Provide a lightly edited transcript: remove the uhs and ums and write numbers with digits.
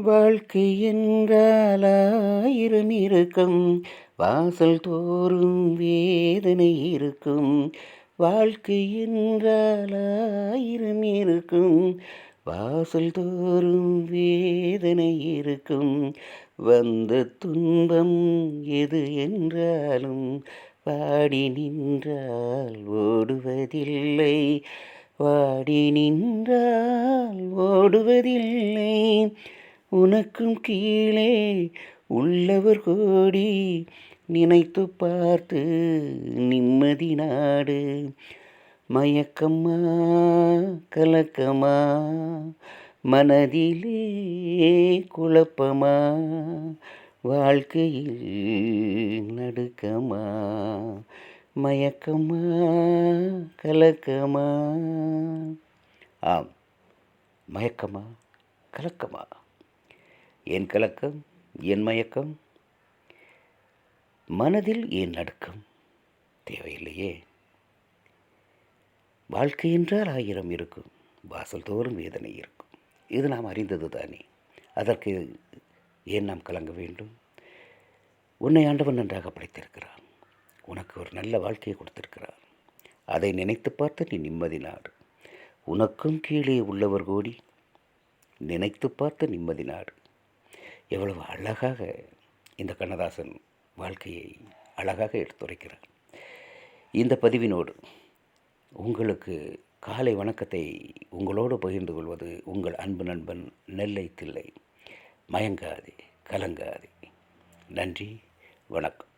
வாழ்க்கை என்றால் ஆயிரம் இருக்கும், வாசல் தோறும் வேதனை இருக்கும். வாழ்க்கை என்றால் ஆயிரம் இருக்கும், வாசல் தோறும் வேதனை இருக்கும். வந்த துன்பம் எது என்றாலும் வாடி நின்றால் ஓடுவதில்லை, வாடி நின்றால் ஓடுவதில்லை. உனக்கும் கீழே உள்ளவர் கோடி, நினைத்து பார்த்து நிம்மதி நாடு. மயக்கமா கலக்கமா, மனதிலே குழப்பமா, வாழ்க்கையில் நடுக்கமா. மயக்கமா கலக்கமா. ஆம், மயக்கமா கலக்கமா. ஏன் கலக்கம், ஏன் மயக்கம், மனதில் ஏன் நடுக்கம்? தேவையில்லையே. வாழ்க்கை என்றால் ஆயிரம் இருக்கும், வாசல் தோறும் வேதனை இருக்கும். இது நாம் அறிந்தது தானே. அதற்கு ஏன் நாம் கலங்க வேண்டும்? உன்னை ஆண்டவன் நன்றாக படைத்திருக்கிறான், உனக்கு ஒரு நல்ல வாழ்க்கையை கொடுத்திருக்கிறான். அதை நினைத்து பார்த்து நீ நிம்மதி நாடு. உனக்கும் கீழே உள்ளவர் கோடி, நினைத்து பார்த்து நிம்மதி நாடு. எவ்வளவு அழகாக இந்த கண்ணதாசன் வாழ்க்கையை அழகாக எடுத்துரைக்கிறார். இந்த பதிவினோடு உங்களுக்கு காலை வணக்கத்தை உங்களோடு பகிர்ந்து கொள்வது உங்கள் அன்பு நண்பன் நெல்லை தில்லை. மயங்காதே, கலங்காதே. நன்றி, வணக்கம்.